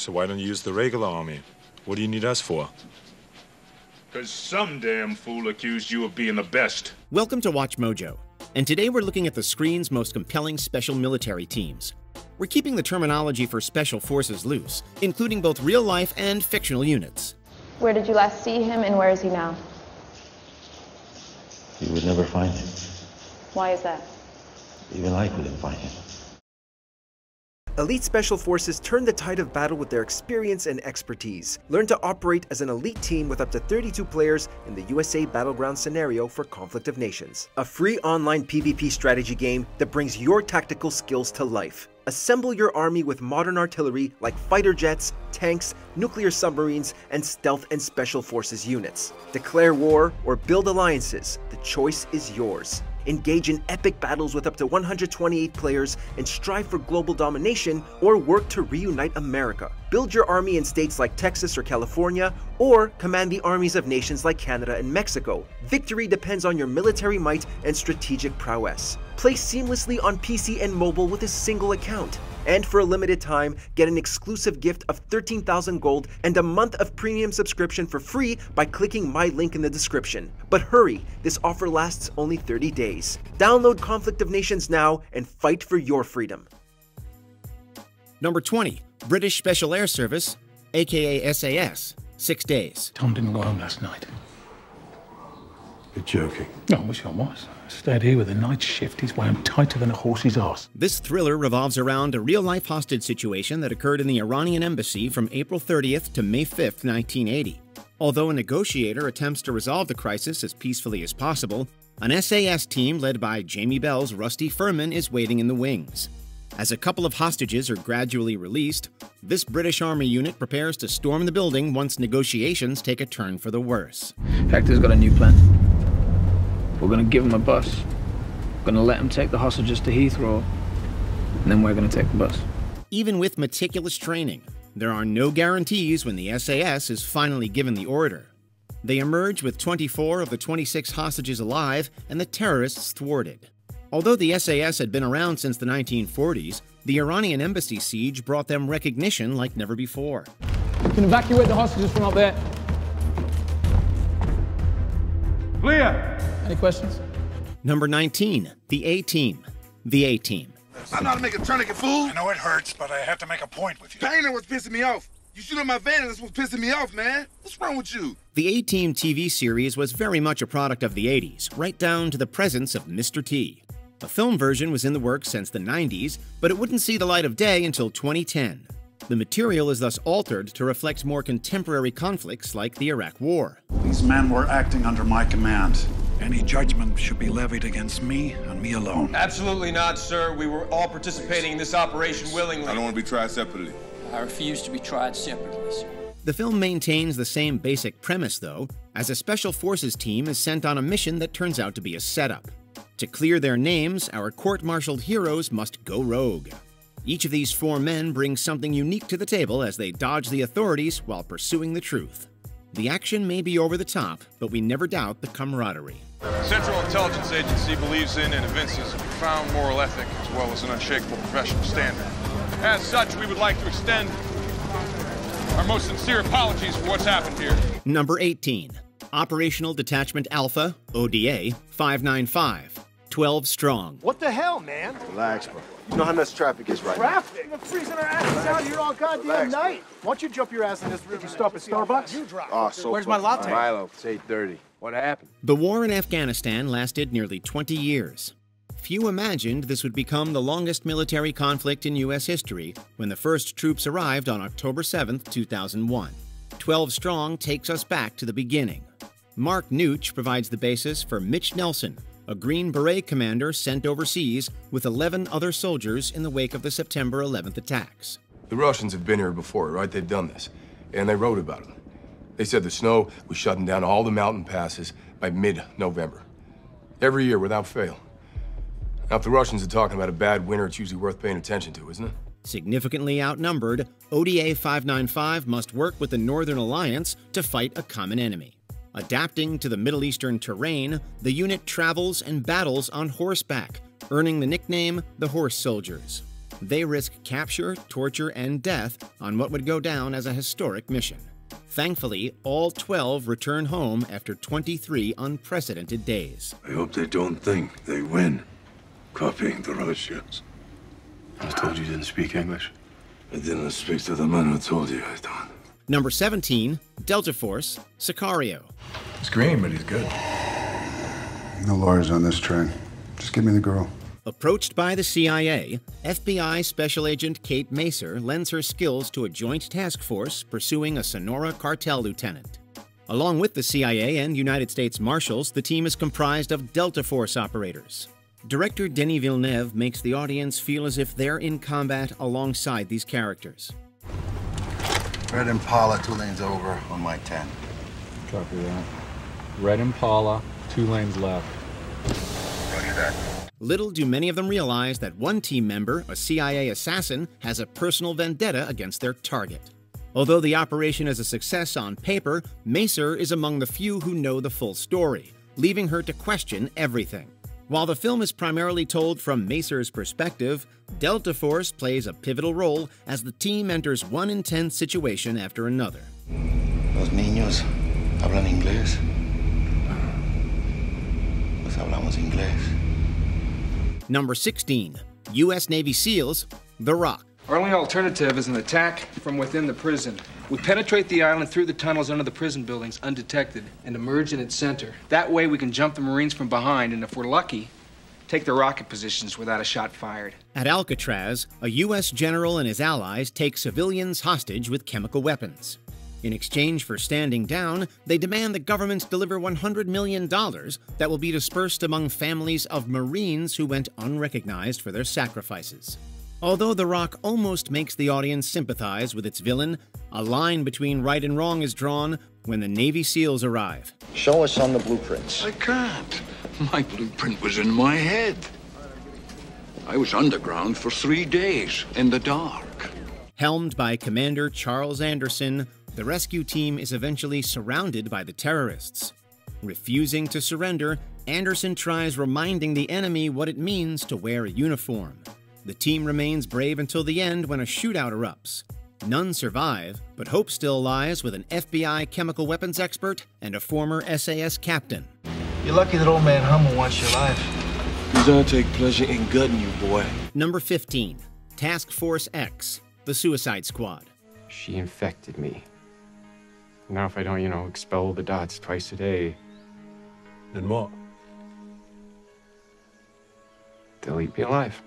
So why don't you use the regular army? What do you need us for? Because some damn fool accused you of being the best. Welcome to Watch Mojo, and today we're looking at the screen's most compelling special military teams. We're keeping the terminology for special forces loose, including both real-life and fictional units. Where did you last see him, and where is he now? You would never find him. Why is that? Even I couldn't find him. Elite Special Forces turn the tide of battle with their experience and expertise. Learn to operate as an elite team with up to 32 players in the USA Battleground scenario for Conflict of Nations, a free online PvP strategy game that brings your tactical skills to life. Assemble your army with modern artillery like fighter jets, tanks, nuclear submarines, and stealth and special forces units. Declare war or build alliances. The choice is yours. Engage in epic battles with up to 128 players and strive for global domination or work to reunite America. Build your army in states like Texas or California, or command the armies of nations like Canada and Mexico. Victory depends on your military might and strategic prowess. Play seamlessly on PC and mobile with a single account. And for a limited time, get an exclusive gift of 13,000 gold and a month of premium subscription for free by clicking my link in the description. But hurry, this offer lasts only 30 days. Download Conflict of Nations now and fight for your freedom. Number 20, British Special Air Service, aka SAS, 6 days. Tom didn't go home last night. You're joking. No, I wish I was. I stayed here with a night shift. He's wound tighter than a horse's arse. This thriller revolves around a real-life hostage situation that occurred in the Iranian embassy from April 30th to May 5th, 1980. Although a negotiator attempts to resolve the crisis as peacefully as possible, an SAS team led by Jamie Bell's Rusty Furman is waiting in the wings. As a couple of hostages are gradually released, this British Army unit prepares to storm the building once negotiations take a turn for the worse. Hector's got a new plan. We're gonna give him a bus. We're gonna let him take the hostages to Heathrow, and then we're gonna take the bus. Even with meticulous training, there are no guarantees when the SAS is finally given the order. They emerge with 24 of the 26 hostages alive and the terrorists thwarted. Although the SAS had been around since the 1940s, the Iranian embassy siege brought them recognition like never before. You can evacuate the hostages from up there. Clear! Any questions? Number 19, the A-Team. The A-Team. I know how to make a tourniquet, fool. I know it hurts, but I have to make a point with you. Pain is what's pissing me off. You shoot on my van and that's what's pissing me off, man. What's wrong with you? The A-Team TV series was very much a product of the 80s, right down to the presence of Mr. T. A film version was in the works since the 90s, but it wouldn't see the light of day until 2010. The material is thus altered to reflect more contemporary conflicts like the Iraq War. These men were acting under my command. Any judgment should be levied against me and me alone. Absolutely not, sir. We were all participating in this operation willingly. I don't want to be tried separately. I refuse to be tried separately, sir. The film maintains the same basic premise, though, as a special forces team is sent on a mission that turns out to be a setup. To clear their names, our court-martialed heroes must go rogue. Each of these 4 men brings something unique to the table as they dodge the authorities while pursuing the truth. The action may be over the top, but we never doubt the camaraderie. Central Intelligence Agency believes in and evinces a profound moral ethic as well as an unshakable professional standard. As such, we would like to extend our most sincere apologies for what's happened here. Number 18, Operational Detachment Alpha, ODA, 595, 12 strong. What the hell, man? Relax, bro. You know how much traffic is right now. Traffic? We're freezing our asses out here all goddamn night. Why don't you jump your ass in this river? Did you stop at Starbucks? You drive. Oh, so where's my latte? Milo, it's 8:30. What happened? The war in Afghanistan lasted nearly 20 years. Few imagined this would become the longest military conflict in U.S. history when the first troops arrived on October 7, 2001. 12 Strong takes us back to the beginning. Mark Nooch provides the basis for Mitch Nelson, a Green Beret commander sent overseas with 11 other soldiers in the wake of the September 11th attacks. The Russians have been here before, right? They've done this, and they wrote about it. They said the snow was shutting down all the mountain passes by mid-November. Every year, without fail. Now, if the Russians are talking about a bad winter, it's usually worth paying attention to, isn't it? Significantly outnumbered, ODA 595 must work with the Northern Alliance to fight a common enemy. Adapting to the Middle Eastern terrain, the unit travels and battles on horseback, earning the nickname the Horse Soldiers. they risk capture, torture, and death on what would go down as a historic mission. Thankfully, all 12 return home after 23 unprecedented days. I hope they don't think they win, copying the Russians. I was told you didn't speak English. I didn't speak to the man who told you I don't. Number 17, Delta Force, Sicario. He's green, but he's good. No lawyers on this train. Just give me the girl. Approached by the CIA, FBI Special Agent Kate Macer lends her skills to a joint task force pursuing a Sonora cartel lieutenant. Along with the CIA and United States Marshals, the team is comprised of Delta Force operators. Director Denis Villeneuve makes the audience feel as if they're in combat alongside these characters. Red Impala, 2 lanes over on my 10. Copy that. Red Impala, 2 lanes left. Roger that. Little do many of them realize that one team member, a CIA assassin, has a personal vendetta against their target. Although the operation is a success on paper, Macer is among the few who know the full story, leaving her to question everything. While the film is primarily told from Macer's perspective, Delta Force plays a pivotal role as the team enters one intense situation after another. Los niños hablan inglés. Pues hablamos inglés. Number 16, U.S. Navy SEALs, The Rock. Our only alternative is an attack from within the prison. We penetrate the island through the tunnels under the prison buildings undetected and emerge in its center. That way we can jump the Marines from behind and, if we're lucky, take their rocket positions without a shot fired. At Alcatraz, a U.S. general and his allies take civilians hostage with chemical weapons. In exchange for standing down, they demand the government deliver $100 million that will be dispersed among families of Marines who went unrecognized for their sacrifices. Although The Rock almost makes the audience sympathize with its villain, a line between right and wrong is drawn when the Navy SEALs arrive. Show us on the blueprints. I can't. My blueprint was in my head. I was underground for 3 days in the dark. Helmed by Commander Charles Anderson, the rescue team is eventually surrounded by the terrorists. Refusing to surrender, Anderson tries reminding the enemy what it means to wear a uniform. The team remains brave until the end when a shootout erupts. None survive, but hope still lies with an FBI chemical weapons expert and a former SAS captain. You're lucky that old man Hummel wants your life. Because I take pleasure in gutting you, boy. Number 15, Task Force X, The Suicide Squad. She infected me. Now if I don't, expel the dots twice a day... Then what? They'll eat me alive.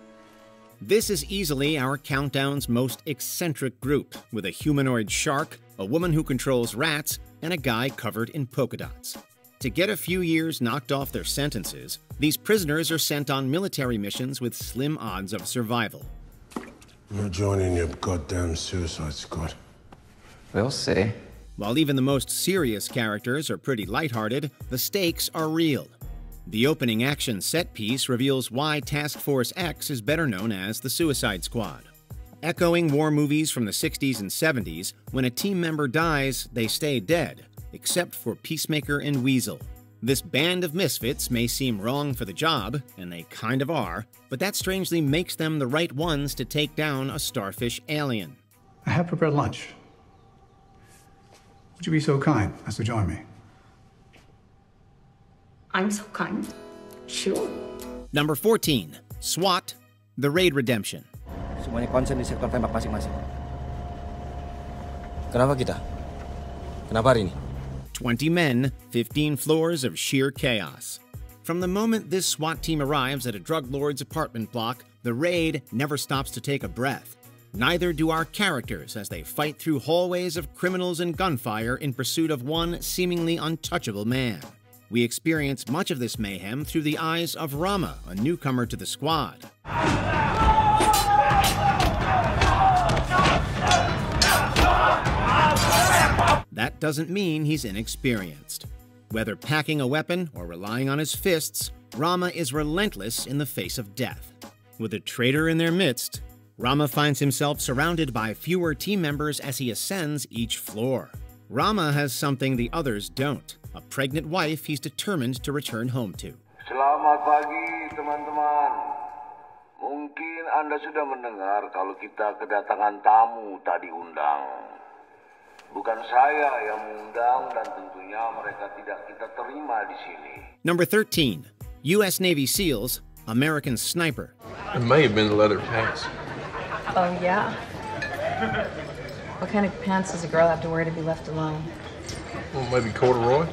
This is easily our countdown's most eccentric group, with a humanoid shark, a woman who controls rats, and a guy covered in polka dots. To get a few years knocked off their sentences, these prisoners are sent on military missions with slim odds of survival. I'm not joining your goddamn Suicide Squad. We'll see. While even the most serious characters are pretty lighthearted, the stakes are real. The opening action set piece reveals why Task Force X is better known as the Suicide Squad. Echoing war movies from the 60s and 70s, when a team member dies, they stay dead, except for Peacemaker and Weasel. This band of misfits may seem wrong for the job, and they kind of are, but that strangely makes them the right ones to take down a starfish alien. I have prepared lunch. Would you be so kind as to join me? I'm so kind. Sure. Number 14, SWAT, The Raid Redemption. Semuanya konsen di sektor tembak masing-masing. Kenapa kita? Kenapa hari ini? 20 men, 15 floors of sheer chaos. From the moment this SWAT team arrives at a drug lord's apartment block, the raid never stops to take a breath. Neither do our characters as they fight through hallways of criminals and gunfire in pursuit of one seemingly untouchable man. We experience much of this mayhem through the eyes of Rama, a newcomer to the squad. That doesn't mean he's inexperienced. Whether packing a weapon or relying on his fists, Rama is relentless in the face of death. With a traitor in their midst, Rama finds himself surrounded by fewer team members as he ascends each floor. Rama has something the others don't, a pregnant wife he's determined to return home to. Selamat pagi, teman-teman. Mungkin Anda sudah mendengar kalau kita kedatangan tamu tak diundang. Bukan saya yang mengundang dan tentunya mereka tidak kita terima di sini. Number 13. U.S. Navy SEALs, American Sniper. It may have been the leather pants. Oh, yeah? What kind of pants does a girl have to wear to be left alone? Well, maybe corduroy?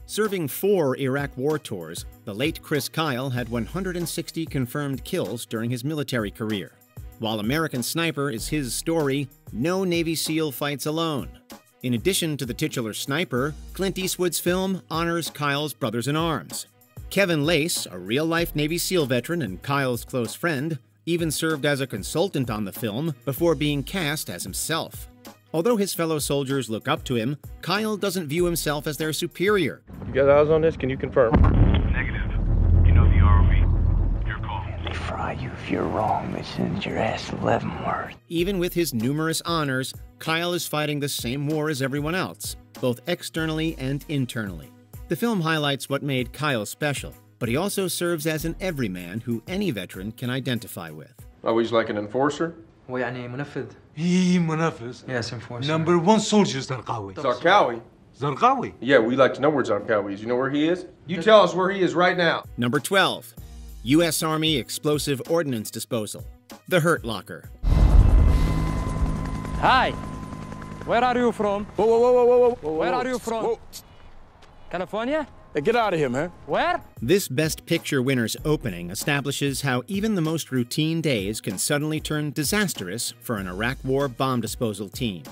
Serving 4 Iraq war tours, the late Chris Kyle had 160 confirmed kills during his military career. While American Sniper is his story, no Navy SEAL fights alone. In addition to the titular sniper, Clint Eastwood's film honors Kyle's brothers-in-arms. Kevin Lace, a real-life Navy SEAL veteran and Kyle's close friend, even served as a consultant on the film before being cast as himself. Although his fellow soldiers look up to him, Kyle doesn't view himself as their superior. You got eyes on this? Can you confirm? Negative. You know the ROV. Your call. They fry you if you're wrong. They send your ass to Leavenworth. Even with his numerous honors, Kyle is fighting the same war as everyone else, both externally and internally. The film highlights what made Kyle special, but he also serves as an everyman who any veteran can identify with. Always like an enforcer? ويعني منفذ. منفذ. Yes, enforcer. Number 1 soldier Zarqawi. Zarqawi? Zarqawi? Yeah, we like to know where Zarqawi is. You know where he is? You tell us where he is right now. Number 12. U.S. Army Explosive Ordnance Disposal. The Hurt Locker. Hi. Where are you from? Whoa, whoa, whoa, whoa, whoa. Where are you from? Whoa. California? Hey, get out of here, man. Where? This Best Picture winner's opening establishes how even the most routine days can suddenly turn disastrous for an Iraq War bomb disposal team.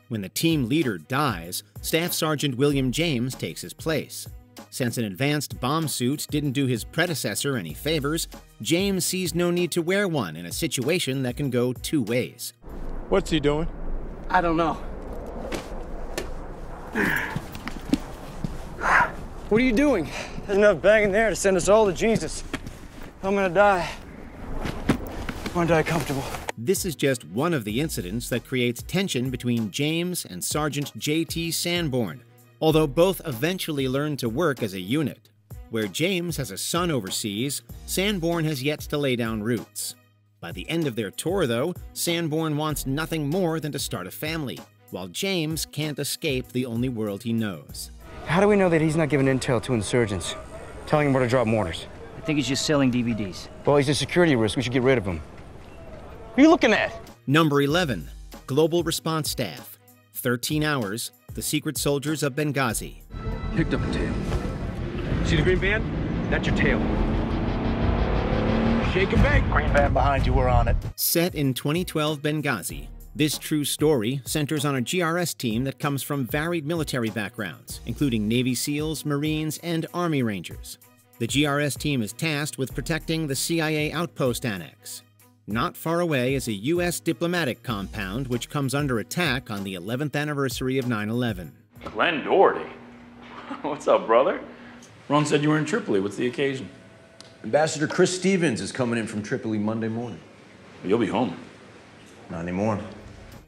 When the team leader dies, Staff Sergeant William James takes his place. Since an advanced bomb suit didn't do his predecessor any favors, James sees no need to wear one in a situation that can go 2 ways. What's he doing? I don't know. What are you doing? There's enough bang in there to send us all to Jesus. I'm gonna die. I'm gonna die comfortable. This is just one of the incidents that creates tension between James and Sergeant J.T. Sanborn, although both eventually learn to work as a unit. Where James has a son overseas, Sanborn has yet to lay down roots. By the end of their tour, though, Sanborn wants nothing more than to start a family, while James can't escape the only world he knows. How do we know that he's not giving intel to insurgents? Telling him where to drop mortars? I think he's just selling DVDs. Well, he's a security risk. We should get rid of him. What are you looking at? Number 11. Global Response Staff. 13 hours. The Secret Soldiers of Benghazi. Picked up a tail. See the green band? That's your tail. Shake and bake. Green van behind you, we're on it. Set in 2012 Benghazi, this true story centers on a GRS team that comes from varied military backgrounds, including Navy SEALs, Marines, and Army Rangers. The GRS team is tasked with protecting the CIA Outpost Annex. Not far away is a U.S. diplomatic compound which comes under attack on the 11th anniversary of 9/11. Glenn Doherty? What's up, brother? Ron said you were in Tripoli. What's the occasion? Ambassador Chris Stevens is coming in from Tripoli Monday morning. You'll be home. Not anymore.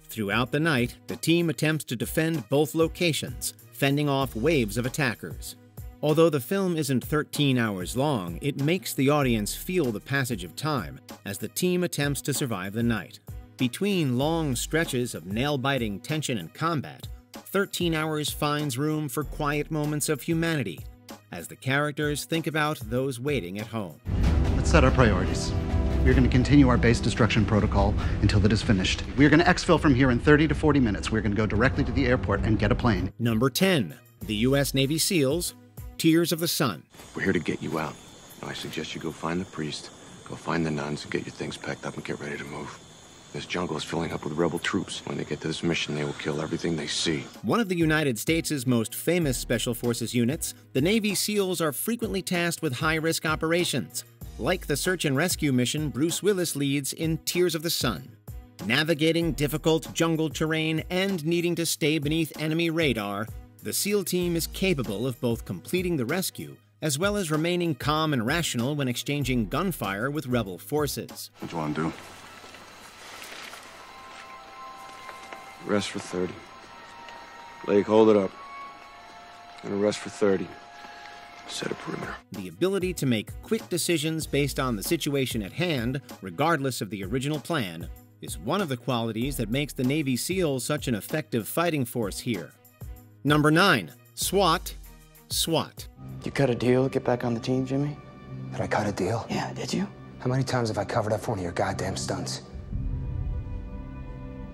Throughout the night, the team attempts to defend both locations, fending off waves of attackers. Although the film isn't 13 hours long, it makes the audience feel the passage of time as the team attempts to survive the night. Between long stretches of nail-biting tension and combat, 13 hours finds room for quiet moments of humanity as the characters think about those waiting at home. Let's set our priorities. We're going to continue our base destruction protocol until it is finished. We're going to exfil from here in 30 to 40 minutes. We're going to go directly to the airport and get a plane. Number 10. The U.S. Navy SEALs, Tears of the Sun. We're here to get you out. I suggest you go find the priest, go find the nuns, and get your things packed up and get ready to move. This jungle is filling up with rebel troops. When they get to this mission, they will kill everything they see. One of the United States' most famous Special Forces units, the Navy SEALs are frequently tasked with high-risk operations, like the search and rescue mission Bruce Willis leads in Tears of the Sun. Navigating difficult jungle terrain and needing to stay beneath enemy radar, the SEAL team is capable of both completing the rescue as well as remaining calm and rational when exchanging gunfire with rebel forces. What do you want to do? Rest for 30. Blake, hold it up. Gonna rest for 30. Set a perimeter. The ability to make quick decisions based on the situation at hand, regardless of the original plan, is one of the qualities that makes the Navy SEALs such an effective fighting force here. Number 9. SWAT. SWAT. You cut a deal, get back on the team, Jimmy? Did I cut a deal? Yeah, did you? How many times have I covered up for one of your goddamn stunts?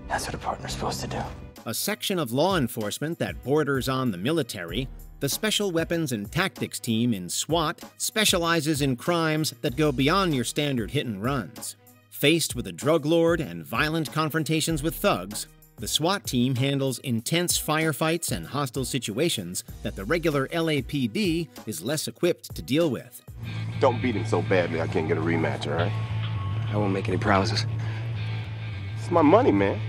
That's what a partner's supposed to do. A section of law enforcement that borders on the military, the Special Weapons and Tactics Team in SWAT specializes in crimes that go beyond your standard hit and runs. Faced with a drug lord and violent confrontations with thugs, the SWAT team handles intense firefights and hostile situations that the regular LAPD is less equipped to deal with. Don't beat him so badly I can't get a rematch, all right? I won't make any promises. It's my money, man.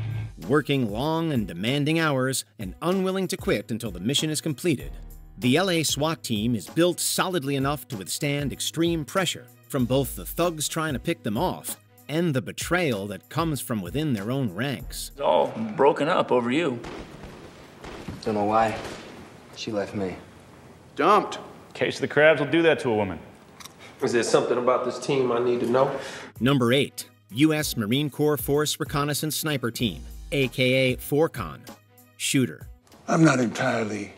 Working long and demanding hours and unwilling to quit until the mission is completed, the LA SWAT team is built solidly enough to withstand extreme pressure from both the thugs trying to pick them off and the betrayal that comes from within their own ranks. It's all broken up over you. Don't know why. She left me. Dumped. Case of the Crabs will do that to a woman. Is there something about this team I need to know? Number 8. U.S. Marine Corps Force Reconnaissance Sniper Team, a.k.a. FORCON. Shooter. I'm not entirely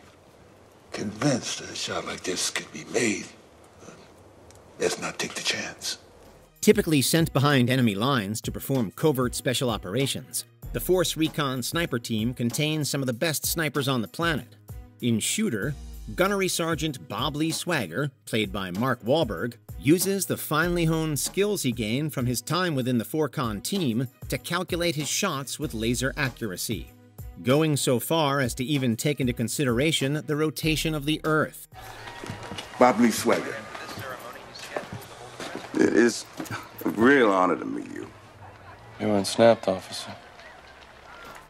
convinced that a shot like this could be made. But let's not take the chance. Typically sent behind enemy lines to perform covert special operations, the Force Recon Sniper Team contains some of the best snipers on the planet. In Shooter, Gunnery Sergeant Bob Lee Swagger, played by Mark Wahlberg, uses the finely honed skills he gained from his time within the FORCON team to calculate his shots with laser accuracy, going so far as to even take into consideration the rotation of the Earth. Bob Lee Swagger. It is a real honor to meet you. You weren't snapped, officer.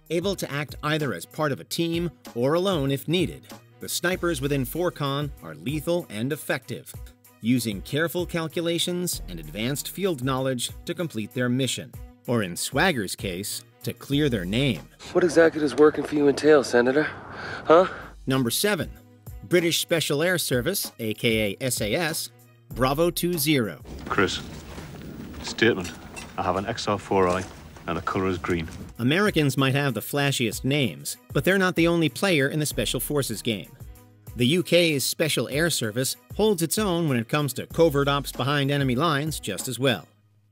Able to act either as part of a team or alone if needed, the snipers within FORCON are lethal and effective, using careful calculations and advanced field knowledge to complete their mission, or in Swagger's case, to clear their name. What exactly does working for you entail, Senator? Huh? Number 7. British Special Air Service, aka SAS, Bravo 20. Chris, statement. I have an XR4i and the color is green. Americans might have the flashiest names, but they're not the only player in the Special Forces game. The UK's Special Air Service holds its own when it comes to covert ops behind enemy lines just as well.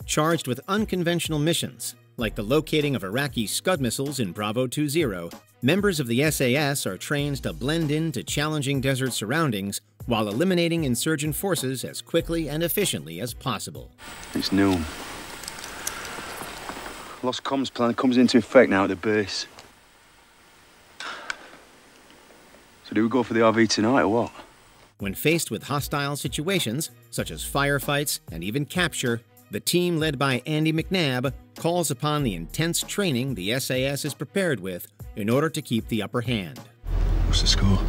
Charged with unconventional missions, like the locating of Iraqi Scud missiles in Bravo 20, members of the SAS are trained to blend into challenging desert surroundings while eliminating insurgent forces as quickly and efficiently as possible. It's noon. Lost comms plan comes into effect now at the base. So do we go for the RV tonight or what? When faced with hostile situations, such as firefights and even capture, the team led by Andy McNabb calls upon the intense training the SAS is prepared with in order to keep the upper hand. What's the score?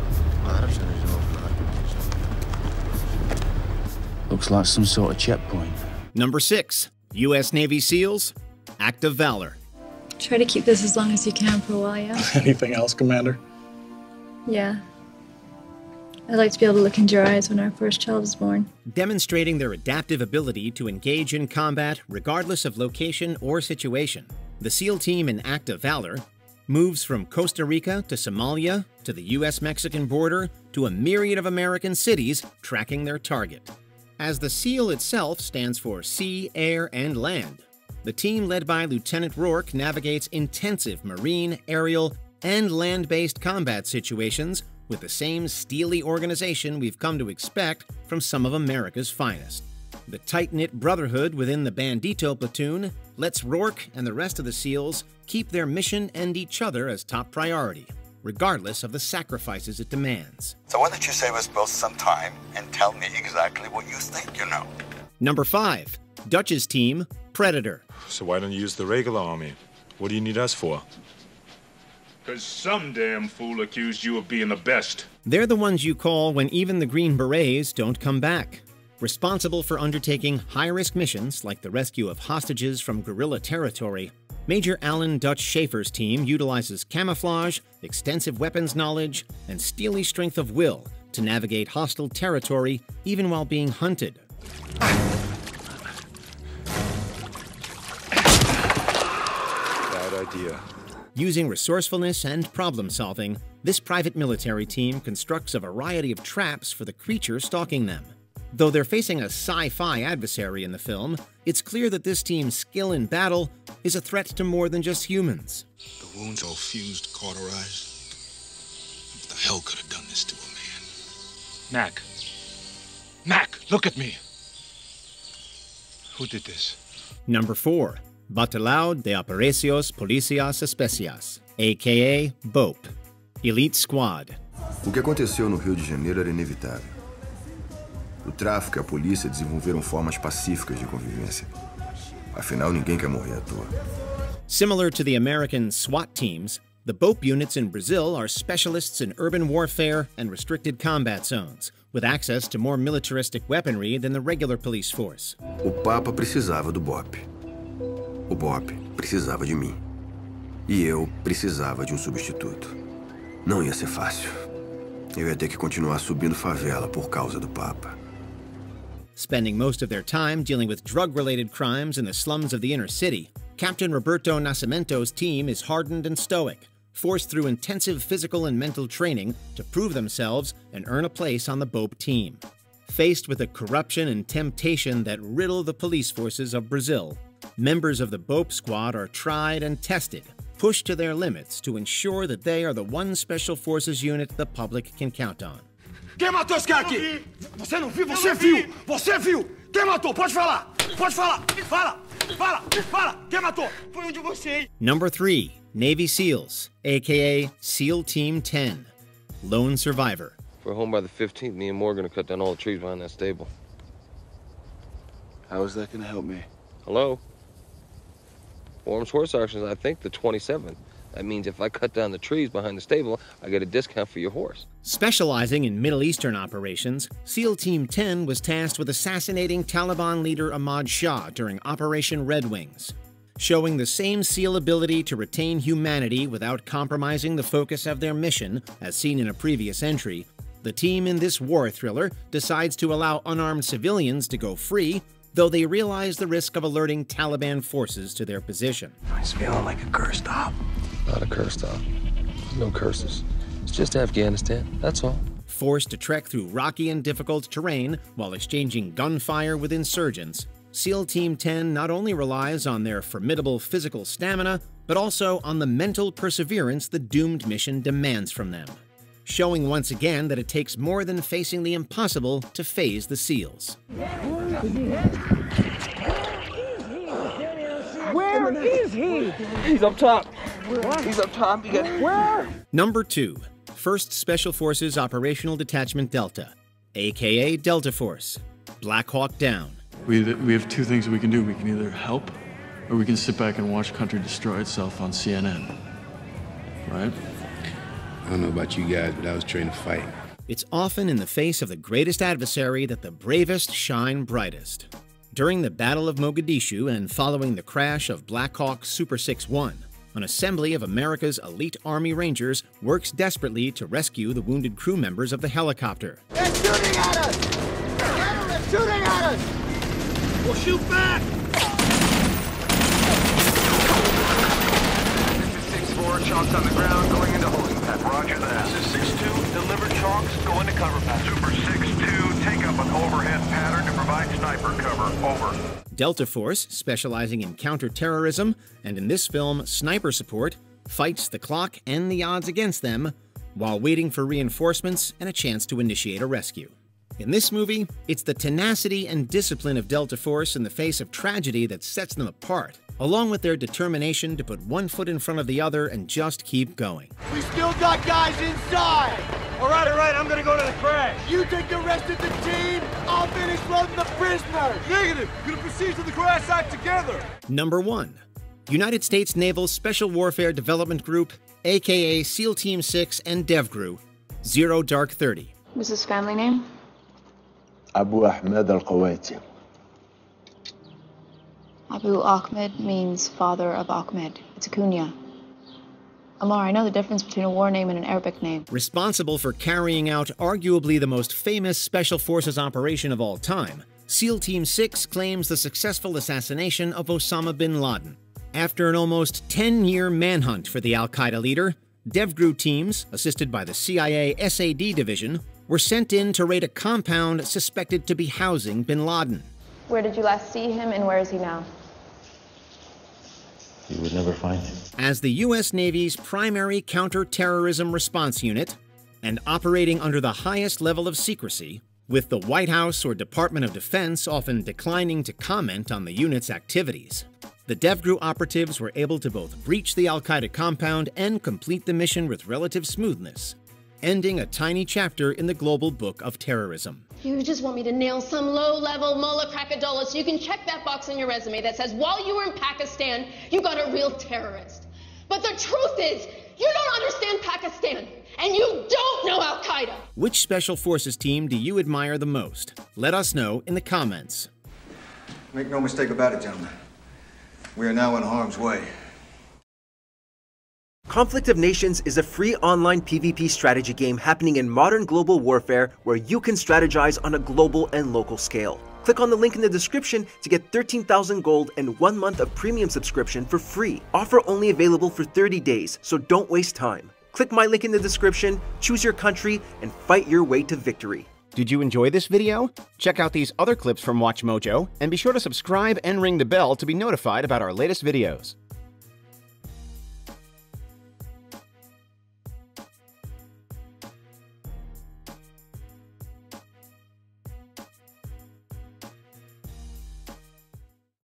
Looks like some sort of checkpoint. Number 6. U.S. Navy SEALs, Act of Valor. Try to keep this as long as you can for a while, yeah? Anything else, Commander? Yeah. I'd like to be able to look into your eyes when our first child is born. Demonstrating their adaptive ability to engage in combat regardless of location or situation, the SEAL team in Act of Valor moves from Costa Rica to Somalia to the U.S.-Mexican border to a myriad of American cities tracking their target. As the SEAL itself stands for Sea, Air, and Land, the team led by Lieutenant Rourke navigates intensive marine, aerial, and land-based combat situations with the same steely organization we've come to expect from some of America's finest. The tight-knit brotherhood within the Bandito platoon lets Rourke and the rest of the SEALs keep their mission and each other as top priority, regardless of the sacrifices it demands. So why don't you save us both some time and tell me exactly what you think you know? Number 5. Dutch's team, Predator. So why don't you use the regular army? What do you need us for? Because some damn fool accused you of being the best. They're the ones you call when even the Green Berets don't come back. Responsible for undertaking high-risk missions like the rescue of hostages from guerrilla territory, Major Alan Dutch Schaefer's team utilizes camouflage, extensive weapons knowledge, and steely strength of will to navigate hostile territory even while being hunted. Bad idea. Using resourcefulness and problem-solving, this private military team constructs a variety of traps for the creature stalking them. Though they're facing a sci-fi adversary in the film, it's clear that this team's skill in battle is a threat to more than just humans. The wounds all fused, cauterized. What the hell could have done this to a man? Mac. Mac, look at me. Who did this? Number 4. Batelao de Operações Policiais Especiais, a.k.a. BOPE, Elite Squad. O que aconteceu no Rio de Janeiro era inevitável. O tráfico e a polícia desenvolveram formas pacíficas de convivência. Afinal, ninguém quer morrer à toa. Similar to the American SWAT teams, the BOPE units in Brazil are specialists in urban warfare and restricted combat zones, with access to more militaristic weaponry than the regular police force. O Papa precisava do BOPE. O BOPE precisava de mim. E eu precisava de um substituto. Não ia ser fácil. Eu ia ter que continuar subindo favela por causa do Papa. Spending most of their time dealing with drug-related crimes in the slums of the inner city, Captain Roberto Nascimento's team is hardened and stoic, forced through intensive physical and mental training to prove themselves and earn a place on the BOPE team. Faced with the corruption and temptation that riddle the police forces of Brazil, members of the BOPE squad are tried and tested, pushed to their limits to ensure that they are the one special forces unit the public can count on. Quem matou esse cara aqui? Você não viu? Você viu! Você viu! Quem matou? Pode falar! Pode falar! Fala! Fala! Fala! Quem matou? Foi um de vocês! Number 3. Navy SEALs, a.k.a. SEAL Team 10, Lone Survivor. If we're home by the 15th, me and Morgan are gonna cut down all the trees behind that stable. How is that going to help me? Hello? Form's horse auctions, I think, the 27th. That means if I cut down the trees behind the stable, I get a discount for your horse. Specializing in Middle Eastern operations, SEAL Team 10 was tasked with assassinating Taliban leader Ahmad Shah during Operation Red Wings. Showing the same SEAL ability to retain humanity without compromising the focus of their mission, as seen in a previous entry, the team in this war thriller decides to allow unarmed civilians to go free, though they realize the risk of alerting Taliban forces to their position. It's feeling like a cursed op. Not a cursed op. There's no curses. It's just Afghanistan, that's all. Forced to trek through rocky and difficult terrain while exchanging gunfire with insurgents, SEAL Team 10 not only relies on their formidable physical stamina, but also on the mental perseverance the doomed mission demands from them, showing once again that it takes more than facing the impossible to phase the SEALs. Where is he? He's up top. He's up top. You got where? Number 2. 1st Special Forces Operational Detachment Delta, a.k.a. Delta Force, Black Hawk Down. We have two things that we can do. We can either help, or we can sit back and watch country destroy itself on CNN. Right? I don't know about you guys, but I was trained to fight. It's often in the face of the greatest adversary that the bravest shine brightest. During the Battle of Mogadishu and following the crash of Black Hawk Super 6-1, an assembly of America's elite Army Rangers works desperately to rescue the wounded crew members of the helicopter. They're shooting at us! They're shooting at us! We'll shoot back! 6-4, Chalks on the ground, going into holding pattern. Roger that. This is 6-2, deliver Chalks, go into cover pattern. Super 6-2, take up an overhead pattern to provide sniper cover. Over. Delta Force, specializing in counter-terrorism, and in this film, sniper support, fights the clock and the odds against them, while waiting for reinforcements and a chance to initiate a rescue. In this movie, it's the tenacity and discipline of Delta Force in the face of tragedy that sets them apart, along with their determination to put one foot in front of the other and just keep going. We still got guys inside! All right, I'm gonna go to the crash. You take the rest of the team, I'll finish loading the prisoners! Negative! We're gonna proceed to the crash site together! Number 1. United States Naval Special Warfare Development Group, a.k.a. SEAL Team 6 and DevGru, Zero Dark 30. What's his family name? Abu Ahmed al-Qawaiti. Abu Ahmed means father of Ahmed. It's a kunya. Amar, I know the difference between a war name and an Arabic name. Responsible for carrying out arguably the most famous Special Forces operation of all time, SEAL Team 6 claims the successful assassination of Osama bin Laden. After an almost 10-year manhunt for the al-Qaeda leader, DevGru teams, assisted by the CIA SAD division, were sent in to raid a compound suspected to be housing bin Laden. Where did you last see him and where is he now? You would never find him. As the U.S. Navy's primary counter-terrorism response unit, and operating under the highest level of secrecy, with the White House or Department of Defense often declining to comment on the unit's activities, the DevGru operatives were able to both breach the al-Qaeda compound and complete the mission with relative smoothness, ending a tiny chapter in the global book of terrorism. You just want me to nail some low-level mullah crackadola so you can check that box on your resume that says while you were in Pakistan, you got a real terrorist. But the truth is, you don't understand Pakistan, and you don't know Al-Qaeda. Which Special Forces team do you admire the most? Let us know in the comments. Make no mistake about it, gentlemen. We are now in harm's way. Conflict of Nations is a free online PvP strategy game happening in modern global warfare where you can strategize on a global and local scale. Click on the link in the description to get 13,000 gold and 1 month of premium subscription for free. Offer only available for 30 days, so don't waste time. Click my link in the description, choose your country, and fight your way to victory. Did you enjoy this video? Check out these other clips from WatchMojo, and be sure to subscribe and ring the bell to be notified about our latest videos.